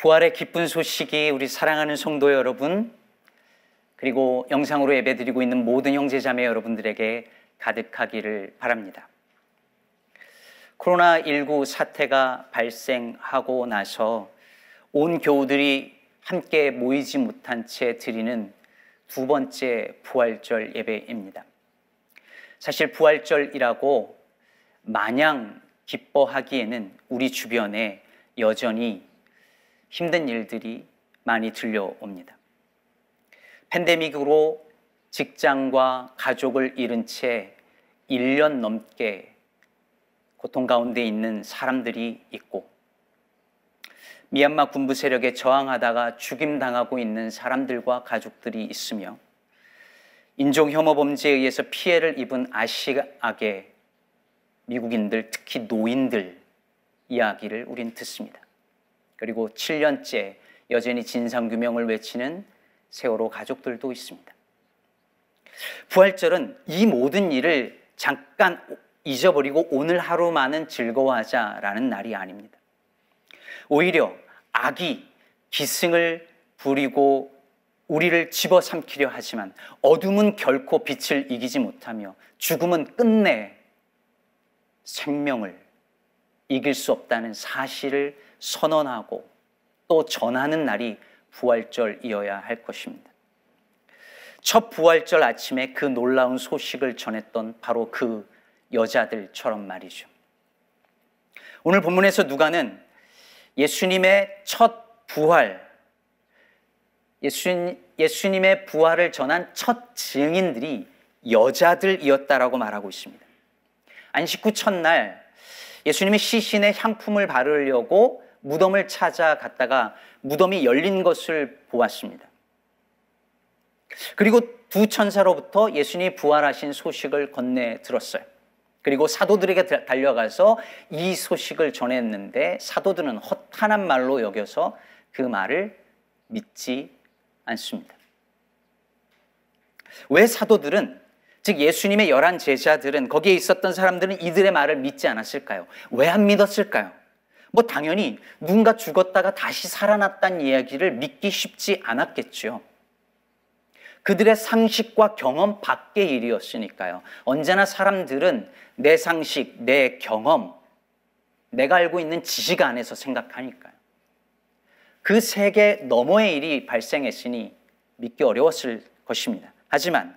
부활의 기쁜 소식이 우리 사랑하는 성도 여러분, 그리고 영상으로 예배드리고 있는 모든 형제자매 여러분들에게 가득하기를 바랍니다. 코로나19 사태가 발생하고 나서 온 교우들이 함께 모이지 못한 채 드리는 두 번째 부활절 예배입니다. 사실 부활절이라고 마냥 기뻐하기에는 우리 주변에 여전히 힘든 일들이 많이 들려옵니다. 팬데믹으로 직장과 가족을 잃은 채 1년 넘게 고통 가운데 있는 사람들이 있고, 미얀마 군부 세력에 저항하다가 죽임당하고 있는 사람들과 가족들이 있으며, 인종 혐오 범죄에 의해서 피해를 입은 아시아계 미국인들, 특히 노인들 이야기를 우린 듣습니다. 그리고 7년째 여전히 진상규명을 외치는 세월호 가족들도 있습니다. 부활절은 이 모든 일을 잠깐 잊어버리고 오늘 하루만은 즐거워하자라는 날이 아닙니다. 오히려 악이 기승을 부리고 우리를 집어삼키려 하지만 어둠은 결코 빛을 이기지 못하며 죽음은 끝내 생명을 이길 수 없다는 사실을 선언하고 또 전하는 날이 부활절이어야 할 것입니다. 첫 부활절 아침에 그 놀라운 소식을 전했던 바로 그 여자들처럼 말이죠. 오늘 본문에서 누가는 예수님의 첫 부활, 예수님의 부활을 전한 첫 증인들이 여자들이었다라고 말하고 있습니다. 안식 후 첫날 예수님이 시신에 향품을 바르려고 무덤을 찾아갔다가 무덤이 열린 것을 보았습니다. 그리고 두 천사로부터 예수님이 부활하신 소식을 건네 들었어요. 그리고 사도들에게 달려가서 이 소식을 전했는데 사도들은 허탄한 말로 여겨서 그 말을 믿지 않습니다. 왜 사도들은, 즉 예수님의 11 제자들은, 거기에 있었던 사람들은 이들의 말을 믿지 않았을까요? 왜 안 믿었을까요? 당연히 누군가 죽었다가 다시 살아났다는 이야기를 믿기 쉽지 않았겠죠. 그들의 상식과 경험 밖의 일이었으니까요. 언제나 사람들은 내 상식, 내 경험, 내가 알고 있는 지식 안에서 생각하니까요. 그 세계 너머의 일이 발생했으니 믿기 어려웠을 것입니다. 하지만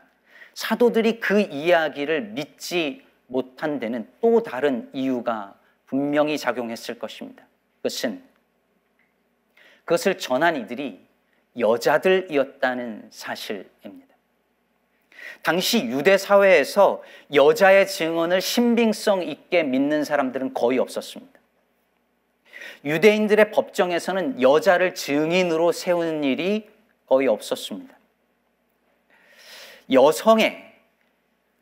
사도들이 그 이야기를 믿지 못한 데는 또 다른 이유가 분명히 작용했을 것입니다. 그것을 전한 이들이 여자들이었다는 사실입니다. 당시 유대 사회에서 여자의 증언을 신빙성 있게 믿는 사람들은 거의 없었습니다. 유대인들의 법정에서는 여자를 증인으로 세우는 일이 거의 없었습니다. 여성의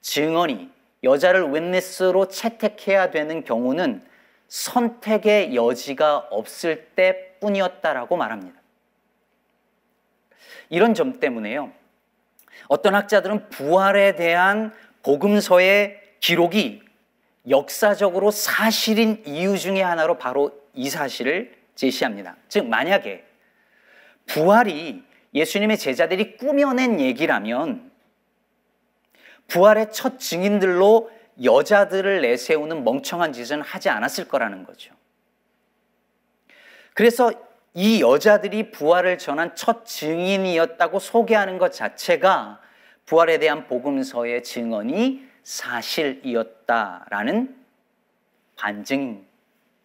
증언이 여자를 윗니스로 채택해야 되는 경우는 선택의 여지가 없을 때뿐이었다라고 말합니다. 이런 점 때문에요, 어떤 학자들은 부활에 대한 복음서의 기록이 역사적으로 사실인 이유 중에 하나로 바로 이 사실을 제시합니다. 즉 만약에 부활이 예수님의 제자들이 꾸며낸 얘기라면 부활의 첫 증인들로 여자들을 내세우는 멍청한 짓은 하지 않았을 거라는 거죠. 그래서 이 여자들이 부활을 전한 첫 증인이었다고 소개하는 것 자체가 부활에 대한 복음서의 증언이 사실이었다라는 반증인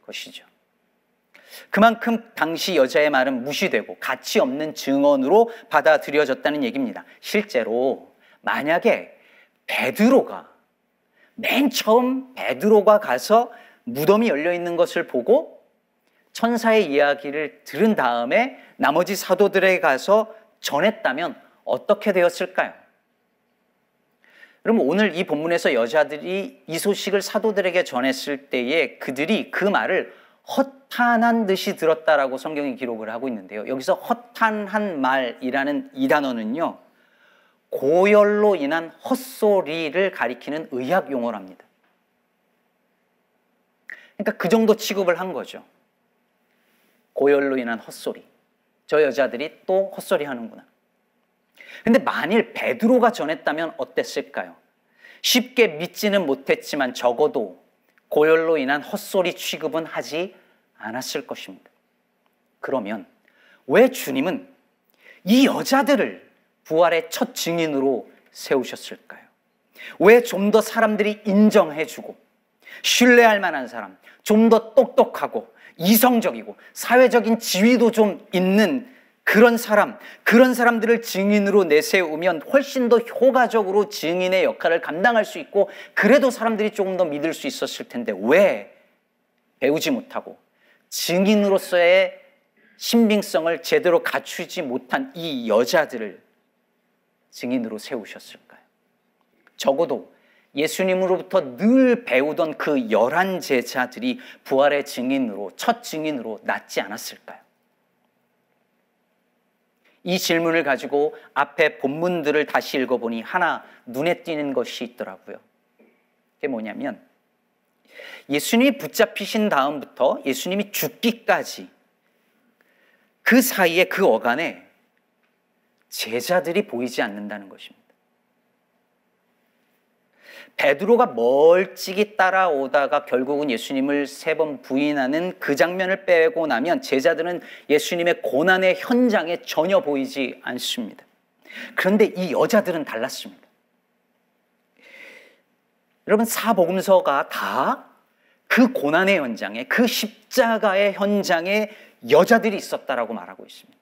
것이죠. 그만큼 당시 여자의 말은 무시되고 가치 없는 증언으로 받아들여졌다는 얘기입니다. 실제로 만약에 베드로가, 맨 처음 베드로가 가서 무덤이 열려있는 것을 보고 천사의 이야기를 들은 다음에 나머지 사도들에게 가서 전했다면 어떻게 되었을까요? 그러면 오늘 이 본문에서 여자들이 이 소식을 사도들에게 전했을 때에 그들이 그 말을 허탄한 듯이 들었다라고 성경이 기록을 하고 있는데요. 여기서 허탄한 말이라는 이 단어는요, 고열로 인한 헛소리를 가리키는 의학 용어랍니다. 그러니까 그 정도 취급을 한 거죠. 고열로 인한 헛소리. 저 여자들이 또 헛소리 하는구나. 근데 만일 베드로가 전했다면 어땠을까요? 쉽게 믿지는 못했지만 적어도 고열로 인한 헛소리 취급은 하지 않았을 것입니다. 그러면 왜 주님은 이 여자들을 부활의 첫 증인으로 세우셨을까요? 왜 좀 더 사람들이 인정해주고 신뢰할 만한 사람, 좀 더 똑똑하고 이성적이고 사회적인 지위도 좀 있는 그런 사람들을 증인으로 내세우면 훨씬 더 효과적으로 증인의 역할을 감당할 수 있고 그래도 사람들이 조금 더 믿을 수 있었을 텐데 왜 배우지 못하고 증인으로서의 신빙성을 제대로 갖추지 못한 이 여자들을 증인으로 세우셨을까요? 적어도 예수님으로부터 늘 배우던 그 11 제자들이 부활의 증인으로, 첫 증인으로 낫지 않았을까요? 이 질문을 가지고 앞에 본문들을 다시 읽어보니 하나 눈에 띄는 것이 있더라고요. 그게 뭐냐면 예수님이 붙잡히신 다음부터 예수님이 죽기까지 그 사이에 그 어간에 제자들이 보이지 않는다는 것입니다. 베드로가 멀찍이 따라오다가 결국은 예수님을 3번 부인하는 그 장면을 빼고 나면 제자들은 예수님의 고난의 현장에 전혀 보이지 않습니다. 그런데 이 여자들은 달랐습니다. 여러분, 사복음서가 다 그 고난의 현장에, 그 십자가의 현장에 여자들이 있었다라고 말하고 있습니다.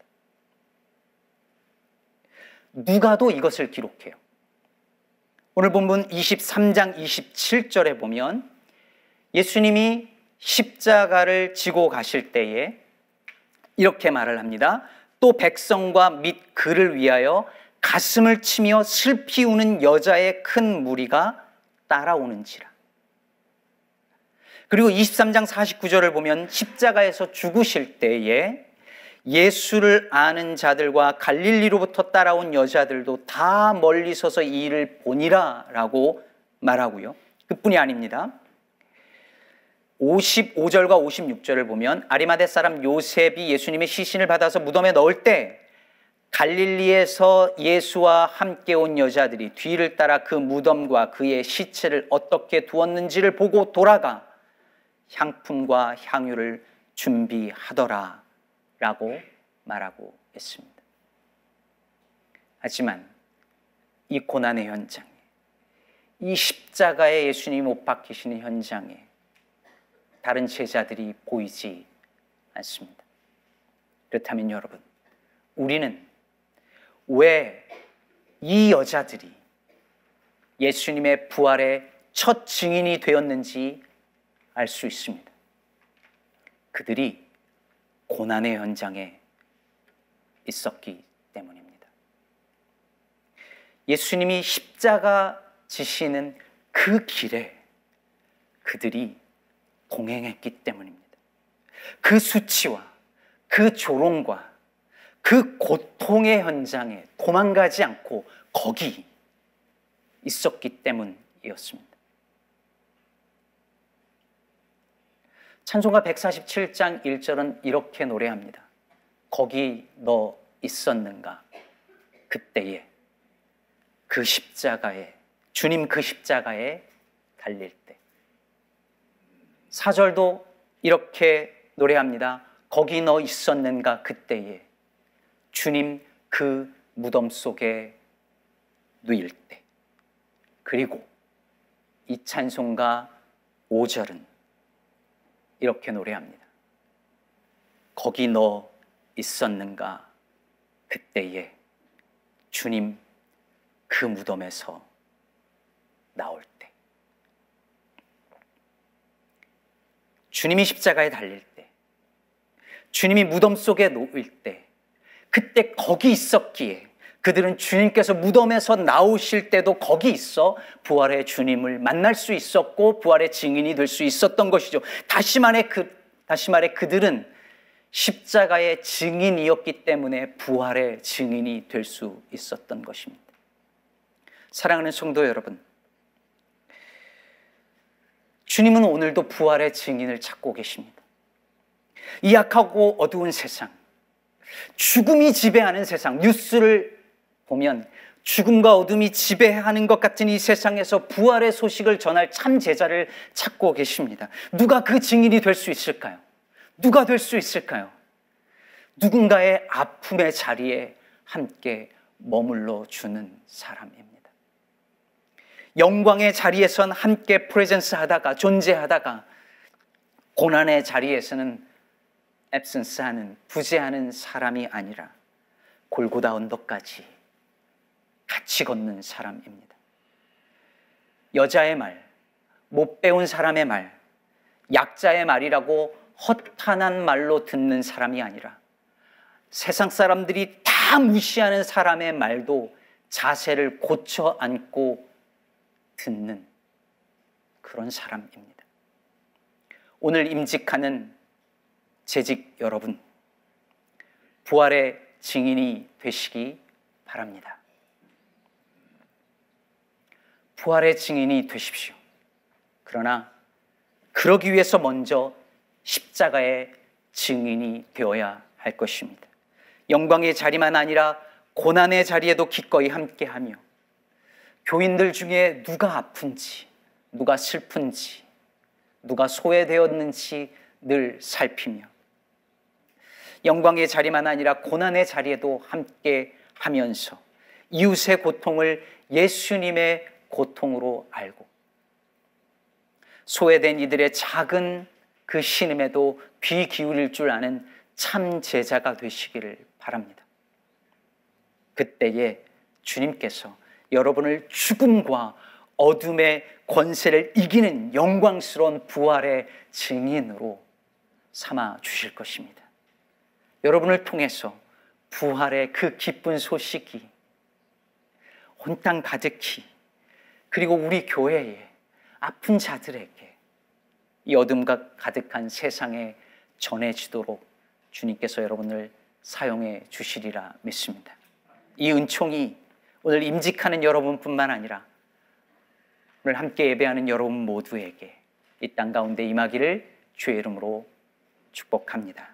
누가도 이것을 기록해요. 오늘 본문 23장 27절에 보면 예수님이 십자가를 지고 가실 때에 이렇게 말을 합니다. 또 백성과 및 그를 위하여 가슴을 치며 슬피 우는 여자의 큰 무리가 따라오는지라. 그리고 23장 49절을 보면 십자가에서 죽으실 때에 예수를 아는 자들과 갈릴리로부터 따라온 여자들도 다 멀리 서서 이 일을 보니라 라고 말하고요. 그뿐이 아닙니다. 55절과 56절을 보면 아리마대 사람 요셉이 예수님의 시신을 받아서 무덤에 넣을 때 갈릴리에서 예수와 함께 온 여자들이 뒤를 따라 그 무덤과 그의 시체를 어떻게 두었는지를 보고 돌아가 향품과 향유를 준비하더라 라고 말하고 있습니다. 하지만 이 고난의 현장에, 이 십자가에 예수님이 못 박히시는 현장에 다른 제자들이 보이지 않습니다. 그렇다면 여러분, 우리는 왜 이 여자들이 예수님의 부활의 첫 증인이 되었는지 알 수 있습니다. 그들이 고난의 현장에 있었기 때문입니다. 예수님이 십자가 지시는 그 길에 그들이 동행했기 때문입니다. 그 수치와 그 조롱과 그 고통의 현장에 도망가지 않고 거기 있었기 때문이었습니다. 찬송가 147장 1절은 이렇게 노래합니다. 거기 너 있었는가? 그때에 그 십자가에, 주님 그 십자가에 달릴 때. 4절도 이렇게 노래합니다. 거기 너 있었는가? 그때에 주님 그 무덤 속에 누일 때. 그리고 이 찬송가 5절은 이렇게 노래합니다. 거기 너 있었는가? 그때에 주님 그 무덤에서 나올 때. 주님이 십자가에 달릴 때, 주님이 무덤 속에 놓일 때, 그때 거기 있었기에 그들은 주님께서 무덤에서 나오실 때도 거기 있어 부활의 주님을 만날 수 있었고 부활의 증인이 될 수 있었던 것이죠. 다시 말해 그들은 십자가의 증인이었기 때문에 부활의 증인이 될 수 있었던 것입니다. 사랑하는 성도 여러분, 주님은 오늘도 부활의 증인을 찾고 계십니다. 이 악하고 어두운 세상, 죽음이 지배하는 세상, 뉴스를 보면 죽음과 어둠이 지배하는 것 같은 이 세상에서 부활의 소식을 전할 참 제자를 찾고 계십니다. 누가 그 증인이 될 수 있을까요? 누가 될 수 있을까요? 누군가의 아픔의 자리에 함께 머물러 주는 사람입니다. 영광의 자리에선 함께 프레젠스 하다가, 존재하다가, 고난의 자리에서는 앱센스 하는, 부재하는 사람이 아니라 골고다 언덕까지 같이 걷는 사람입니다. 여자의 말, 못 배운 사람의 말, 약자의 말이라고 허탄한 말로 듣는 사람이 아니라 세상 사람들이 다 무시하는 사람의 말도 자세를 고쳐 앉고 듣는 그런 사람입니다. 오늘 임직하는 재직 여러분, 부활의 증인이 되시기 바랍니다. 부활의 증인이 되십시오. 그러나 그러기 위해서 먼저 십자가의 증인이 되어야 할 것입니다. 영광의 자리만 아니라 고난의 자리에도 기꺼이 함께하며 교인들 중에 누가 아픈지, 누가 슬픈지, 누가 소외되었는지 늘 살피며 영광의 자리만 아니라 고난의 자리에도 함께 하면서 이웃의 고통을 예수님의 고통으로 알고 소외된 이들의 작은 그 신음에도 귀 기울일 줄 아는 참 제자가 되시기를 바랍니다. 그때에 주님께서 여러분을 죽음과 어둠의 권세를 이기는 영광스러운 부활의 증인으로 삼아 주실 것입니다. 여러분을 통해서 부활의 그 기쁜 소식이 온 땅 가득히, 그리고 우리 교회에 아픈 자들에게 이 어둠과 가득한 세상에 전해지도록 주님께서 여러분을 사용해 주시리라 믿습니다. 이 은총이 오늘 임직하는 여러분뿐만 아니라 오늘 함께 예배하는 여러분 모두에게 이 땅 가운데 임하기를 주의 이름으로 축복합니다.